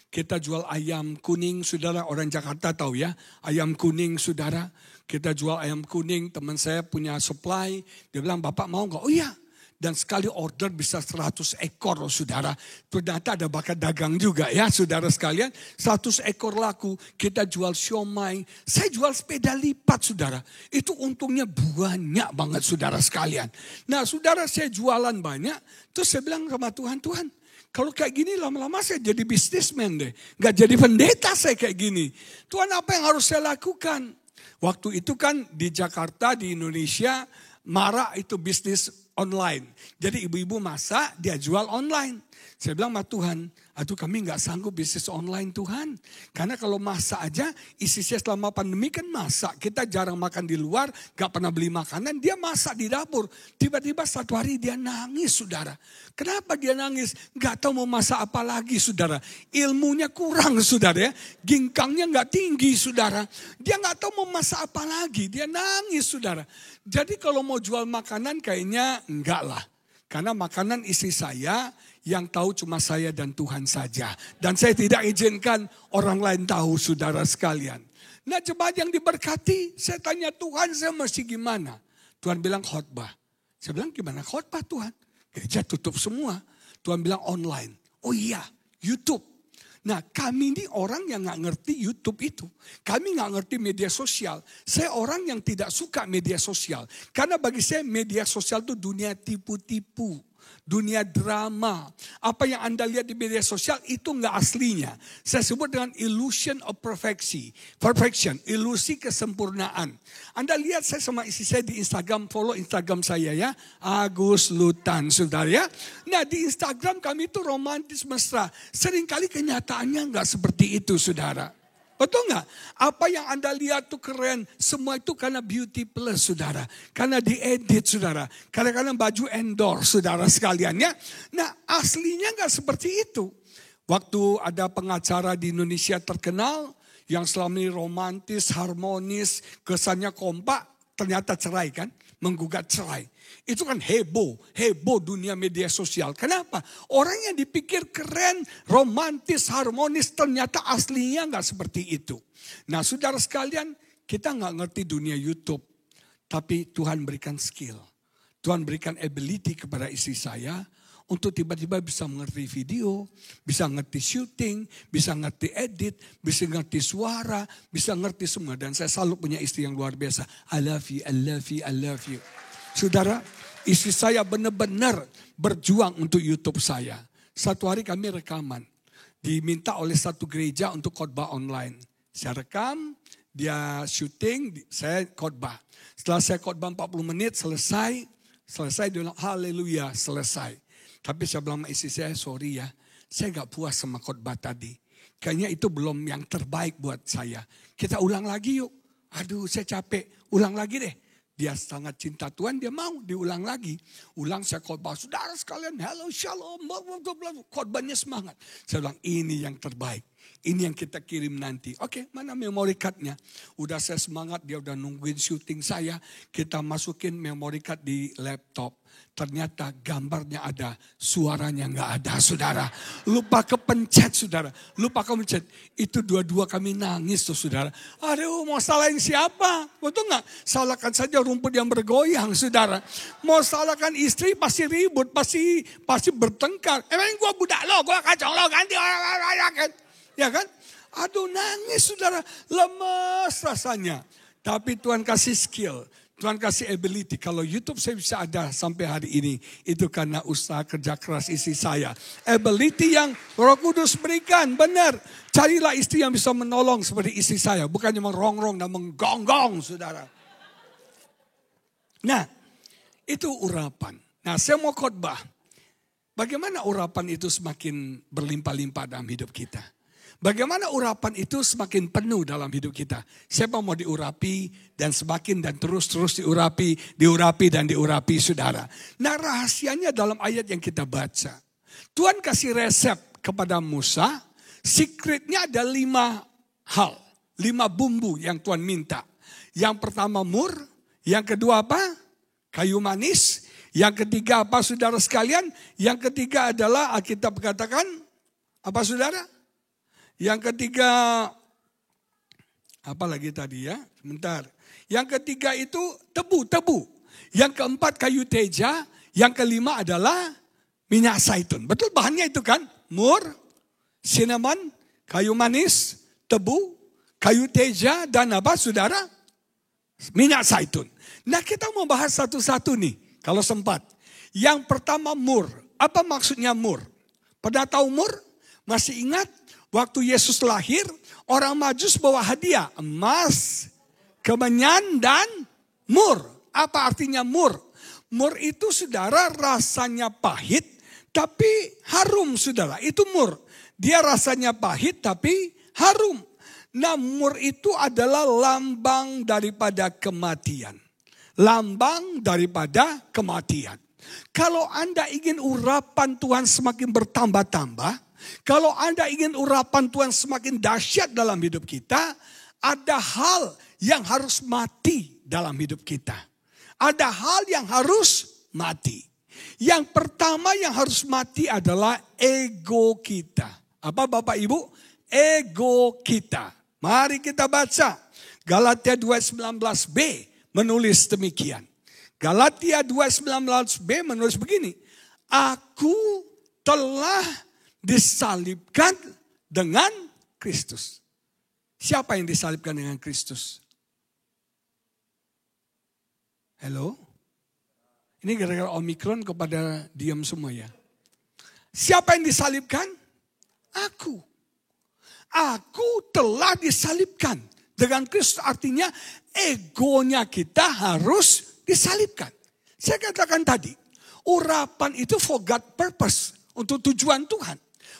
Kita jual ayam kuning, saudara, orang Jakarta tahu ya. Ayam kuning, saudara. Kita jual ayam kuning, teman saya punya supply. Dia bilang, Bapak mau nggak? Oh iya. Dan sekali order bisa 100 ekor, saudara. Ternyata ada bakat dagang juga ya, saudara sekalian. 100 ekor laku, kita jual siomay. Saya jual sepeda lipat, saudara. Itu untungnya banyak banget, saudara sekalian. Nah, saudara, saya jualan banyak. Terus saya bilang sama Tuhan, Tuhan, kalau kayak gini lama-lama saya jadi bisnismen deh. Gak jadi pendeta saya kayak gini. Tuhan, apa yang harus saya lakukan? Waktu itu kan di Jakarta, di Indonesia, marak itu bisnis online. Jadi ibu-ibu masak, dia jual online. Saya bilang sama Tuhan, aduh kami gak sanggup bisnis online Tuhan. Karena kalau masak aja, isinya selama pandemi kan masak. Kita jarang makan di luar, gak pernah beli makanan, dia masak di dapur. Tiba-tiba satu hari dia nangis, saudara. Kenapa dia nangis? Gak tahu mau masak apa lagi, saudara. Ilmunya kurang, saudara ya. Ginkangnya gak tinggi, saudara. Dia gak tahu mau masak apa lagi, dia nangis, saudara. Jadi kalau mau jual makanan kayaknya enggak lah. Karena makanan istri saya yang tahu cuma saya dan Tuhan saja. Dan saya tidak izinkan orang lain tahu, saudara sekalian. Nah, jemaat yang diberkati, saya tanya Tuhan, saya mesti gimana? Tuhan bilang khotbah. Saya bilang gimana khotbah Tuhan? Gereja tutup semua. Tuhan bilang online. Oh iya, YouTube. Nah, kami ini orang yang gak ngerti YouTube itu. Kami gak ngerti media sosial. Saya orang yang tidak suka media sosial. Karena bagi saya media sosial itu dunia tipu-tipu. Dunia drama. Apa yang Anda lihat di media sosial itu gak aslinya. Saya sebut dengan illusion of perfection. Ilusi kesempurnaan. Anda lihat saya sama istri saya di Instagram. Follow Instagram saya ya. Agus Lutan, saudara ya. Nah, di Instagram kami itu romantis mesra. Seringkali kenyataannya gak seperti itu, saudara. Betul nggak? Apa yang Anda lihat tuh keren. Semua itu karena beauty plus, saudara. Karena diedit, saudara. Karena baju endorse, saudara sekalian ya. Nah, aslinya nggak seperti itu. Waktu ada pengacara di Indonesia terkenal. Yang selama ini romantis, harmonis, kesannya kompak. Ternyata cerai kan. Menggugat cerai. Itu kan heboh dunia media sosial. Kenapa? Orang yang dipikir keren, romantis, harmonis, ternyata aslinya nggak seperti itu. Nah, saudara sekalian, kita nggak ngerti dunia YouTube, tapi Tuhan berikan skill. Tuhan berikan ability kepada istri saya untuk tiba-tiba bisa mengerti video, bisa ngerti syuting, bisa ngerti edit, bisa ngerti suara, bisa ngerti semua. Dan saya selalu punya istri yang luar biasa. I love you, I love you, I love you. Saudara, istri saya benar-benar berjuang untuk YouTube saya. Satu hari kami rekaman. Diminta oleh satu gereja untuk khotbah online. Saya rekam, dia syuting, saya khotbah. Setelah saya khotbah 40 menit, selesai dia bilang, haleluya, selesai. Tapi saya bilang sama istri saya, sorry ya, saya gak puas sama khotbah tadi. Kayaknya itu belum yang terbaik buat saya. Kita ulang lagi yuk. Aduh, saya capek, ulang lagi deh. Dia sangat cinta Tuhan, dia mau diulang lagi. Ulang saya khotbah, saudara sekalian, hello, shalom, khotbahnya semangat. Saya bilang, ini yang terbaik. Ini yang kita kirim nanti. Oke, mana memory card-nya? Udah saya semangat, dia udah nungguin syuting saya. Kita masukin memory card di laptop. Ternyata gambarnya ada, suaranya nggak ada, saudara. Lupa kepencet, saudara. Lupa kepencet. Itu dua-dua kami nangis tuh, saudara. Aduh, mau salahin siapa? Betul nggak? Salahkan saja rumput yang bergoyang, saudara. Mau salahkan istri pasti ribut, pasti bertengkar. Emang gue budak lo, gue kacau lo, ganti orang. Ya kan? Aduh, nangis, saudara. Lemes rasanya. Tapi Tuhan kasih skill. Tuhan kasih ability. Kalau YouTube saya bisa ada sampai hari ini. Itu karena usaha kerja keras istri saya. Ability yang Roh Kudus berikan. Benar. Carilah istri yang bisa menolong seperti istri saya. Bukannya merongrong dan menggonggong, saudara. Nah, itu urapan. Nah, saya mau khotbah. Bagaimana urapan itu semakin berlimpah-limpah dalam hidup kita. Bagaimana urapan itu semakin penuh dalam hidup kita. Siapa mau diurapi dan semakin dan terus diurapi dan diurapi, saudara. Nah, rahasianya dalam ayat yang kita baca. Tuhan kasih resep kepada Musa. Secretnya ada 5 hal. 5 bumbu yang Tuhan minta. Yang pertama mur. Yang kedua apa? Kayu manis. Yang ketiga apa, saudara sekalian? Yang ketiga adalah Alkitab katakan, apa saudara? Yang ketiga, apa lagi tadi ya? Sebentar. Yang ketiga itu tebu. Yang keempat kayu teja. Yang kelima adalah minyak zaitun. Betul bahannya itu kan? Mur, cinnamon, kayu manis, tebu, kayu teja, dan apa saudara? Minyak zaitun. Nah, kita mau bahas satu-satu nih. Kalau sempat. Yang pertama mur. Apa maksudnya mur? Pernah tahu mur? Masih ingat? Waktu Yesus lahir, orang Majus bawa hadiah. Emas, kemenyan, dan mur. Apa artinya mur? Mur itu, saudara, rasanya pahit, tapi harum, saudara. Itu mur. Dia rasanya pahit, tapi harum. Nah, mur itu adalah lambang daripada kematian. Lambang daripada kematian. Kalau Anda ingin urapan Tuhan semakin bertambah-tambah, kalau Anda ingin urapan Tuhan semakin dahsyat dalam hidup kita, ada hal yang harus mati dalam hidup kita. Ada hal yang harus mati. Yang pertama yang harus mati adalah ego kita. Apa Bapak Ibu? Ego kita. Mari kita baca. Galatia 2:19b. Menulis demikian. Galatia 2:19b menulis begini. Aku telah disalibkan dengan Kristus. Siapa yang disalibkan dengan Kristus? Halo? Ini gara-gara Omikron kepada diam semua ya. Siapa yang disalibkan? Aku. Aku telah disalibkan. Dengan Kristus artinya egonya kita harus disalibkan. Saya katakan tadi, urapan itu for God purpose. Untuk tujuan Tuhan.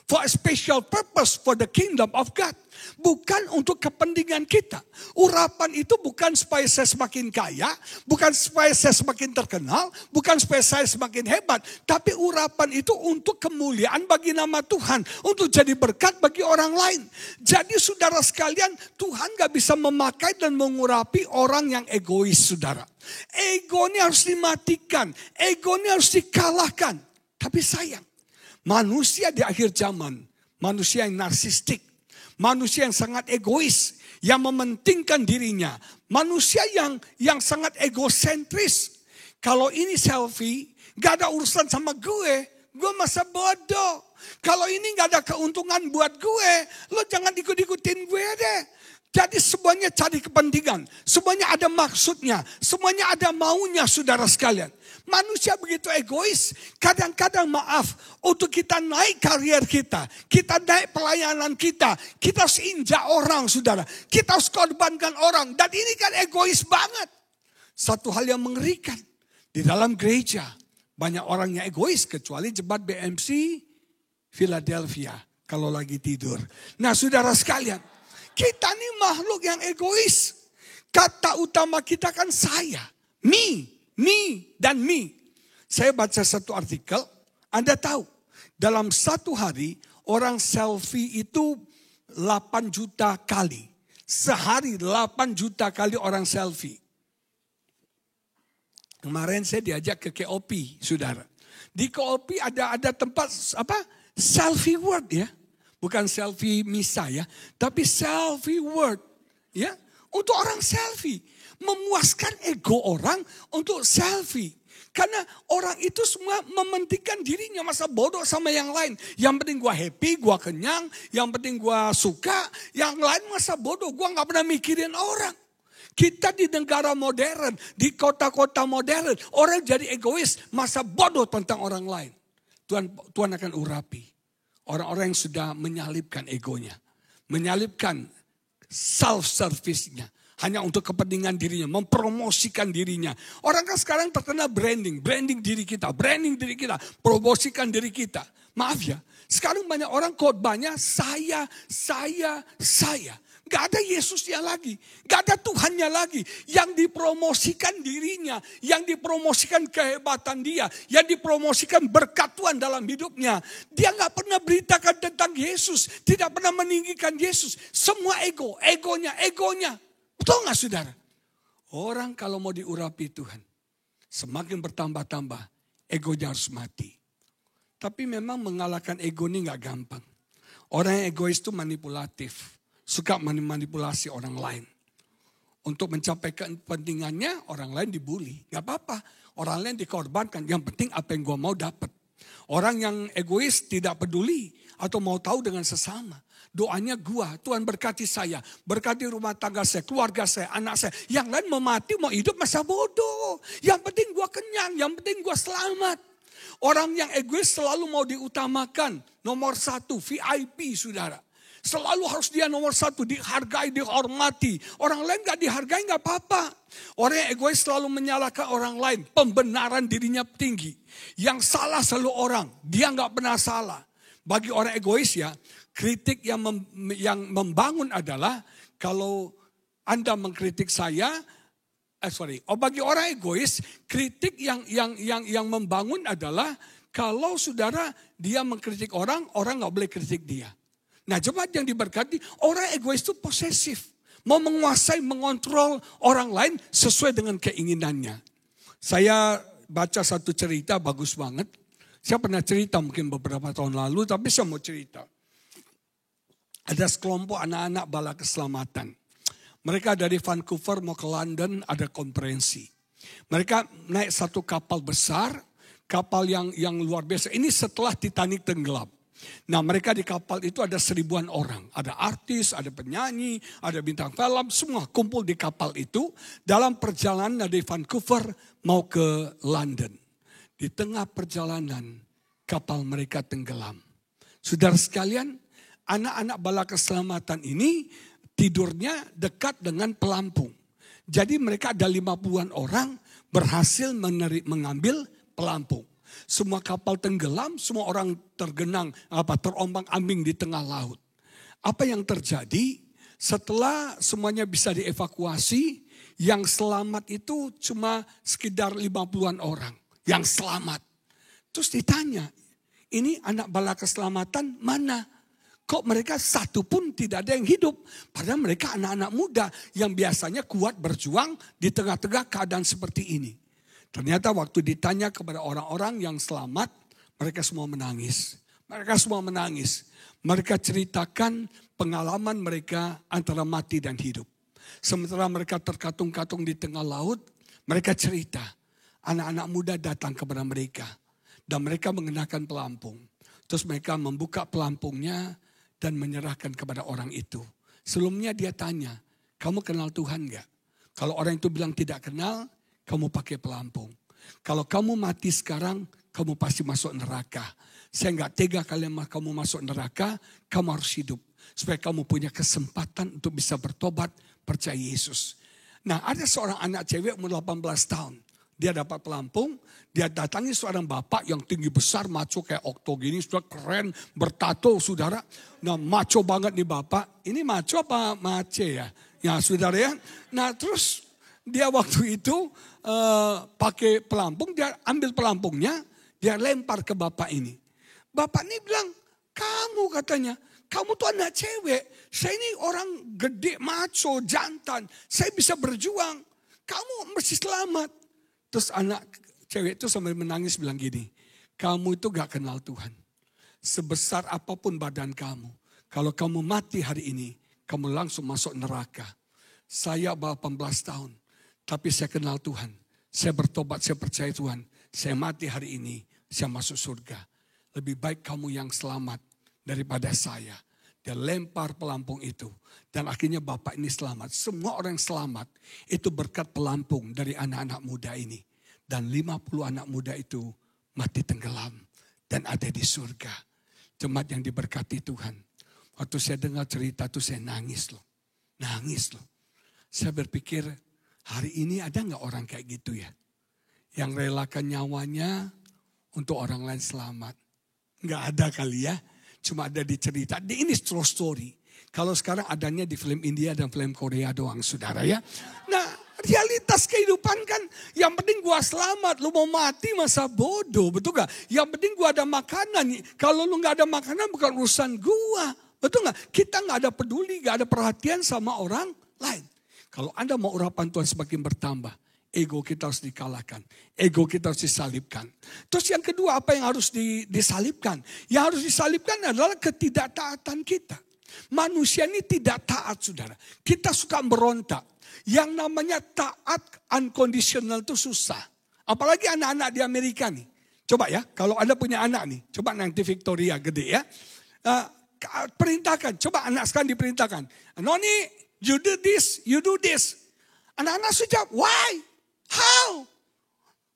For a special purpose for the kingdom of God. Bukan untuk kepentingan kita. Urapan itu bukan supaya saya semakin kaya. Bukan supaya saya semakin terkenal. Bukan supaya saya semakin hebat. Tapi urapan itu untuk kemuliaan bagi nama Tuhan. Untuk jadi berkat bagi orang lain. Jadi saudara sekalian, Tuhan gak bisa memakai dan mengurapi orang yang egois, saudara. Egonya harus dimatikan. Egonya harus dikalahkan. Tapi sayang. Manusia di akhir zaman, manusia yang narsistik, manusia yang sangat egois, yang mementingkan dirinya, manusia yang sangat egosentris. Kalau ini selfie, gak ada urusan sama gue masa bodoh. Kalau ini gak ada keuntungan buat gue, lo jangan ikut-ikutin gue deh. Jadi semuanya cari kepentingan, semuanya ada maksudnya, semuanya ada maunya, saudara sekalian. Manusia begitu egois, kadang-kadang maaf, untuk kita naik karier kita naik pelayanan kita harus injak orang, saudara. Kita harus korbankan orang, dan ini kan egois banget. Satu hal yang mengerikan, di dalam gereja, banyak orang yang egois, kecuali jemaat BMC Philadelphia, kalau lagi tidur. Nah saudara sekalian, kita ini makhluk yang egois. Kata utama kita kan saya, me, dan me. Saya baca satu artikel, Anda tahu, dalam satu hari orang selfie itu 8 juta kali. Sehari 8 juta kali orang selfie. Kemarin saya diajak ke KOP, saudara. Di KOP ada tempat apa? Selfie world ya. Bukan selfie misa ya, tapi selfie world ya. Untuk orang selfie. Memuaskan ego orang untuk selfie. Karena orang itu semua mementingkan dirinya, masa bodoh sama yang lain. Yang penting gua happy, gua kenyang. Yang penting gua suka. Yang lain masa bodoh, gua gak pernah mikirin orang. Kita di negara modern, di kota-kota modern, orang jadi egois, masa bodoh tentang orang lain. Tuhan akan urapi orang-orang yang sudah menyalipkan egonya, menyalipkan self-service-nya. Hanya untuk kepentingan dirinya, mempromosikan dirinya. Orang kan sekarang terkena branding diri kita, promosikan diri kita. Maaf ya, sekarang banyak orang khotbahnya saya. Gak ada Yesusnya lagi, gak ada Tuhannya lagi. Yang dipromosikan dirinya, yang dipromosikan kehebatan dia, yang dipromosikan berkat Tuhan dalam hidupnya. Dia gak pernah beritakan tentang Yesus, tidak pernah meninggikan Yesus. Semua egonya. Betul gak saudara? Orang kalau mau diurapi Tuhan, semakin bertambah-tambah, egonya harus mati. Tapi memang mengalahkan ego ini gak gampang. Orang yang egois itu manipulatif, suka manipulasi orang lain. Untuk mencapai kepentingannya, orang lain dibully. Gak apa-apa, orang lain dikorbankan. Yang penting apa yang gue mau dapat. Orang yang egois tidak peduli atau mau tahu dengan sesama. Doanya Tuhan berkati saya, berkati rumah tangga saya, keluarga saya, anak saya. Yang lain mau mati, mau hidup, masa bodoh. Yang penting gue kenyang, yang penting gue selamat. Orang yang egois selalu mau diutamakan. Nomor 1, VIP saudara. Selalu harus dia nomor 1, dihargai, dihormati. Orang lain gak dihargai gak apa-apa. Orang yang egois selalu menyalahkan orang lain. Pembenaran dirinya tinggi. Yang salah selalu orang, dia gak pernah salah. Bagi orang egois ya, kritik yang membangun adalah kalau Anda mengkritik saya, bagi orang egois, kritik yang membangun adalah kalau saudara dia mengkritik orang gak boleh kritik dia. Nah jemaat yang diberkati, orang egois itu posesif. Mau menguasai, mengontrol orang lain sesuai dengan keinginannya. Saya baca satu cerita bagus banget. Saya pernah cerita mungkin beberapa tahun lalu, tapi saya mau cerita. Ada sekelompok anak-anak bala keselamatan. Mereka dari Vancouver mau ke London, ada konferensi. Mereka naik satu kapal besar, kapal yang luar biasa. Ini setelah Titanic tenggelam. Nah mereka di kapal itu ada 1,000-an orang. Ada artis, ada penyanyi, ada bintang film, semua kumpul di kapal itu. Dalam perjalanan dari Vancouver mau ke London. Di tengah perjalanan kapal mereka tenggelam. Saudara sekalian, anak-anak bala keselamatan ini tidurnya dekat dengan pelampung. Jadi mereka ada 50-an orang berhasil mengambil pelampung. Semua kapal tenggelam, semua orang terombang-ambing di tengah laut. Apa yang terjadi? Setelah semuanya bisa dievakuasi, yang selamat itu cuma sekitar 50-an orang. Yang selamat. Terus ditanya, ini anak bala keselamatan mana? Kok mereka satu pun tidak ada yang hidup? Padahal mereka anak-anak muda yang biasanya kuat berjuang di tengah-tengah keadaan seperti ini. Ternyata waktu ditanya kepada orang-orang yang selamat, mereka semua menangis. Mereka ceritakan pengalaman mereka antara mati dan hidup. Sementara mereka terkatung-katung di tengah laut, mereka cerita. Anak-anak muda datang kepada mereka. Dan mereka mengenakan pelampung. Terus mereka membuka pelampungnya dan menyerahkan kepada orang itu. Sebelumnya dia tanya, kamu kenal Tuhan gak? Kalau orang itu bilang tidak kenal, kamu pakai pelampung. Kalau kamu mati sekarang, kamu pasti masuk neraka. Saya gak tega kalian kamu masuk neraka, kamu harus hidup. Supaya kamu punya kesempatan untuk bisa bertobat, percaya Yesus. Nah ada seorang anak cewek umur 18 tahun. Dia dapat pelampung, dia datangi seorang bapak yang tinggi besar, maco kayak Okto gini, sudah keren, bertato saudara. Nah maco banget nih bapak, ini maco apa mace ya? Ya saudara ya. Nah terus dia waktu itu pakai pelampung, dia ambil pelampungnya, dia lempar ke bapak ini. Bapak ini bilang, kamu katanya, kamu tuh anak cewek, saya ini orang gede, maco, jantan, saya bisa berjuang, kamu mesti selamat. Terus anak cewek itu sambil menangis bilang gini, kamu itu gak kenal Tuhan. Sebesar apapun badan kamu, kalau kamu mati hari ini, kamu langsung masuk neraka. Saya 18 tahun, tapi saya kenal Tuhan. Saya bertobat, saya percaya Tuhan. Saya mati hari ini, saya masuk surga. Lebih baik kamu yang selamat daripada saya. Dia lempar pelampung itu. Dan akhirnya bapak ini selamat. Semua orang yang selamat itu berkat pelampung dari anak-anak muda ini. Dan 50 anak muda itu mati tenggelam. Dan ada di surga. Jemaat yang diberkati Tuhan. Waktu saya dengar cerita itu saya nangis loh. Nangis loh. Saya berpikir hari ini ada gak orang kayak gitu ya. Yang relakan nyawanya untuk orang lain selamat. Gak ada kali ya. Cuma ada di cerita. Ini true story. Kalau sekarang adanya di film India dan film Korea doang, saudara ya. Nah, realitas kehidupan kan, yang penting gua selamat. Lu mau mati masa bodoh, betul gak? Yang penting gua ada makanan. Kalau lu gak ada makanan bukan urusan gua. Betul gak? Kita gak ada peduli, gak ada perhatian sama orang lain. Kalau Anda mau urapan Tuhan semakin bertambah, ego kita harus dikalahkan. Ego kita harus disalibkan. Terus yang kedua, apa yang harus disalibkan? Yang harus disalibkan adalah ketidaktaatan kita. Manusia ini tidak taat, saudara. Kita suka berontak. Yang namanya taat unconditional itu susah. Apalagi anak-anak di Amerika nih. Coba ya, kalau Anda punya anak nih. Coba nanti Victoria gede ya. Perintahkan, coba anak sekarang diperintahkan. Noni, you do this, you do this. Anak-anak sudah, why? How?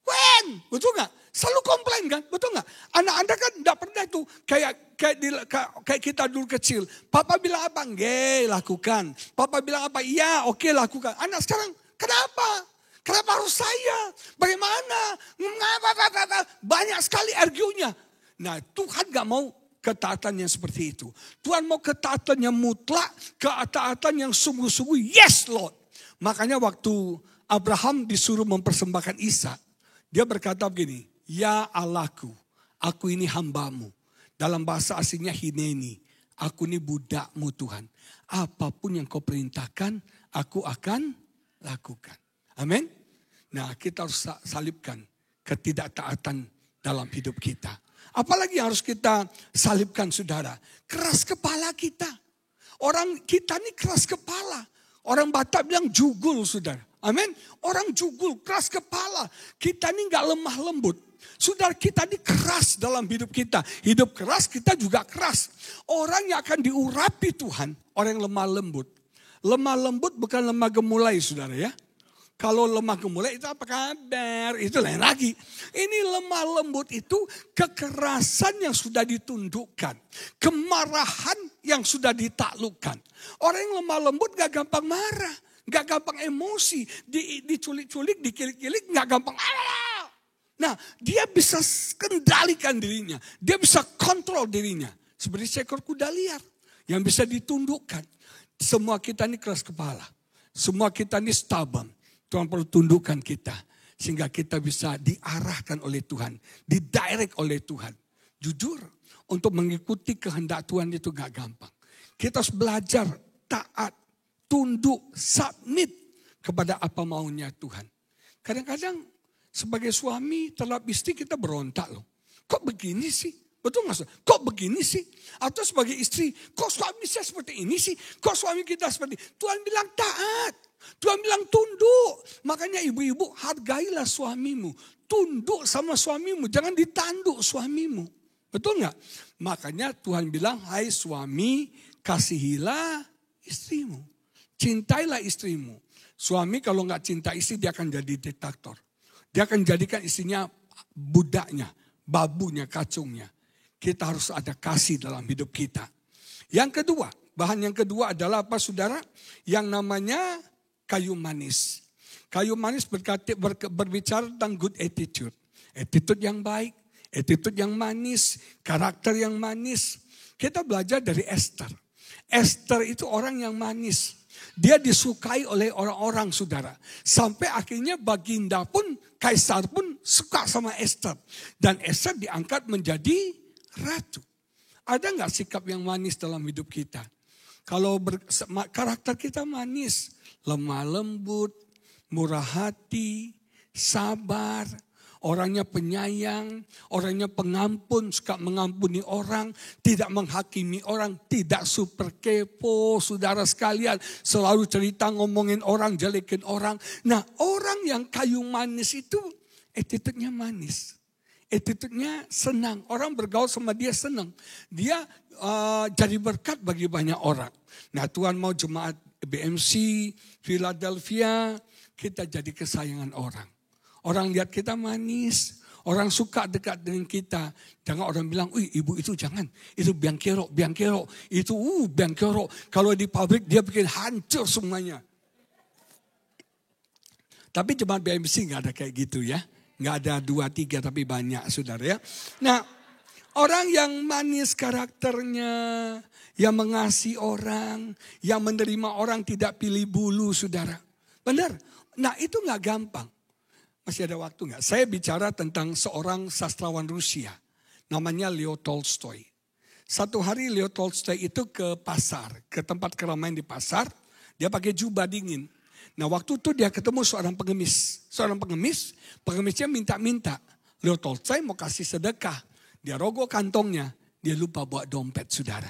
When? Betul gak? Selalu komplain kan? Betul gak? Anak-anak kan gak pernah tuh kayak kita dulu kecil. Papa bilang apa? Nggak, lakukan. Papa bilang apa? Iya, oke, lakukan. Anak sekarang, kenapa? Kenapa harus saya? Bagaimana? Banyak sekali argunya. Nah, Tuhan gak mau ketaatan yang seperti itu. Tuhan mau ketaatan yang mutlak, ketaatan yang sungguh-sungguh. Yes, Lord. Makanya waktu Abraham disuruh mempersembahkan Ishak, dia berkata begini, ya Allahku, aku ini hambamu. Dalam bahasa aslinya Hineni, aku ini budakmu Tuhan. Apapun yang kau perintahkan, aku akan lakukan. Amin. Nah, kita harus salibkan ketidaktaatan dalam hidup kita. Apalagi yang harus kita salibkan, saudara? Keras kepala kita. Orang kita ini keras kepala. Orang Batak bilang jugul, saudara. Amin. Orang jugul, keras kepala. Kita ini gak lemah lembut. Saudara, kita ini keras dalam hidup kita. Hidup keras, kita juga keras. Orang yang akan diurapi Tuhan, orang yang lemah lembut. Lemah lembut bukan lemah gemulai, saudara ya. Kalau lemah gemulai itu apa kabar? Itu lain lagi. Ini lemah lembut itu kekerasan yang sudah ditundukkan. Kemarahan yang sudah ditaklukkan. Orang yang lemah lembut gak gampang marah. Gak gampang emosi. Diculik-culik, dikilik-kilik, gak gampang. Nah, dia bisa kendalikan dirinya. Dia bisa kontrol dirinya. Seperti seekor kuda liar yang bisa ditundukkan. Semua kita ini keras kepala. Semua kita ini stubborn. Tuhan perlu tundukkan kita. Sehingga kita bisa diarahkan oleh Tuhan. Didirect oleh Tuhan. Jujur, untuk mengikuti kehendak Tuhan itu gak gampang. Kita harus belajar taat, tunduk, submit kepada apa maunya Tuhan. Kadang-kadang sebagai suami terhadap istri kita berontak loh. Kok begini sih? Betul gak? Kok begini sih? Atau sebagai istri, kok suami saya seperti ini sih? Kok suami kita seperti ini? Tuhan bilang taat. Tuhan bilang tunduk. Makanya ibu-ibu hargailah suamimu. Tunduk sama suamimu. Jangan ditanduk suamimu. Betul gak? Makanya Tuhan bilang, hai suami, kasihilah istrimu. Cintailah istrimu. Suami kalau gak cinta istri, dia akan jadi diktator. Dia akan jadikan istrinya budaknya, babunya, kacungnya. Kita harus ada kasih dalam hidup kita. Yang kedua, bahan yang kedua adalah apa saudara? Yang namanya kayu manis. Kayu manis berbicara tentang good attitude. Attitude yang baik, attitude yang manis, karakter yang manis. Kita belajar dari Esther. Esther itu orang yang manis. Dia disukai oleh orang-orang saudara. Sampai akhirnya Baginda pun, Kaisar pun suka sama Esther. Dan Esther diangkat menjadi ratu. Ada gak sikap yang manis dalam hidup kita? Kalau karakter kita manis, lemah lembut, murah hati, sabar, orangnya penyayang, orangnya pengampun, suka mengampuni orang, tidak menghakimi orang, tidak super kepo, saudara sekalian, selalu cerita ngomongin orang, jelekin orang. Nah, orang yang kayu manis itu attitude-nya manis. attitude-nya senang. Orang bergaul sama dia senang. Dia jadi berkat bagi banyak orang. Nah, Tuhan mau jemaat BMC, Philadelphia, kita jadi kesayangan orang. Orang lihat kita manis, orang suka dekat dengan kita. Jangan orang bilang, ibu itu jangan. Itu biang kerok. Itu biang kerok. Kalau di pabrik dia bikin hancur semuanya. Tapi jemaat BMC nggak ada kayak gitu ya. Nggak ada 2, 3 tapi banyak saudara ya. Nah, orang yang manis karakternya, yang mengasihi orang, yang menerima orang tidak pilih bulu saudara. Benar. Nah itu nggak gampang. Masih ada waktu nggak? Saya bicara tentang seorang sastrawan Rusia. Namanya Leo Tolstoy. Satu hari Leo Tolstoy itu ke pasar. Ke tempat keramaian di pasar. Dia pakai jubah dingin. Nah waktu itu dia ketemu seorang pengemis. Pengemisnya minta-minta. Leo Tolstoy mau kasih sedekah. Dia rogoh kantongnya. Dia lupa bawa dompet saudara.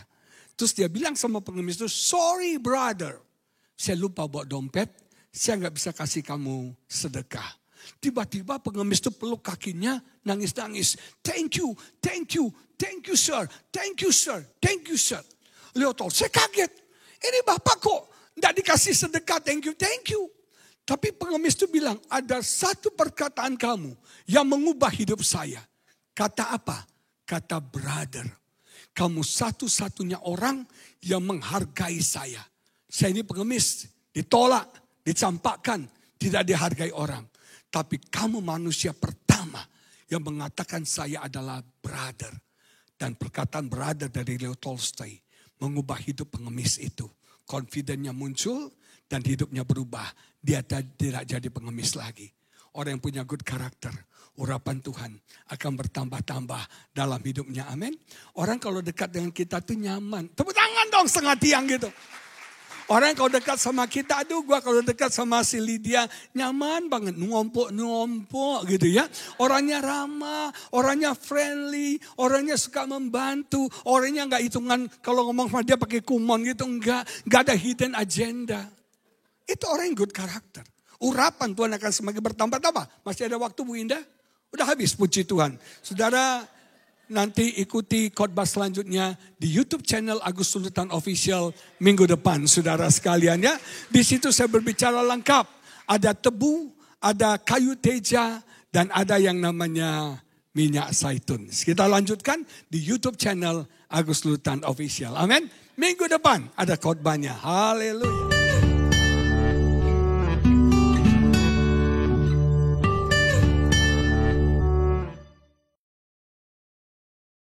Terus dia bilang sama pengemis itu, sorry brother. Saya lupa bawa dompet. Saya nggak bisa kasih kamu sedekah. Tiba-tiba pengemis itu peluk kakinya, nangis-nangis. Thank you sir. Leo Tolstoy kaget. Ini bapak kok nggak dikasih sedekah, thank you. Tapi pengemis itu bilang, ada satu perkataan kamu yang mengubah hidup saya. Kata apa? Kata brother. Kamu satu-satunya orang yang menghargai saya. Saya ini pengemis, ditolak, dicampakkan, tidak dihargai orang. Tapi kamu manusia pertama yang mengatakan saya adalah brother. Dan perkataan brother dari Leo Tolstoy mengubah hidup pengemis itu. Confidence-nya muncul dan hidupnya berubah. Dia tidak jadi pengemis lagi. Orang yang punya good karakter, urapan Tuhan akan bertambah-tambah dalam hidupnya. Amin. Orang kalau dekat dengan kita tuh nyaman. Tepuk tangan dong setengah tiang gitu. Orang kalau dekat sama kita, gua kalau dekat sama si Lydia, nyaman banget, nuompok gitu ya. Orangnya ramah, orangnya friendly, orangnya suka membantu, orangnya nggak hitungan kalau ngomong sama dia pakai kumon gitu, nggak ada hidden agenda. Itu orang yang good karakter. Urapan Tuhan akan semakin bertambah-tambah. Masih ada waktu Bu Indah? Udah habis, puji Tuhan. Saudara, nanti ikuti khotbah selanjutnya di YouTube channel Agus Sultan Official minggu depan, saudara sekalian ya. Di situ saya berbicara lengkap. Ada tebu, ada kayu teja, dan ada yang namanya minyak zaitun. Kita lanjutkan di YouTube channel Agus Sultan Official. Amin. Minggu depan ada khotbahnya. Haleluya.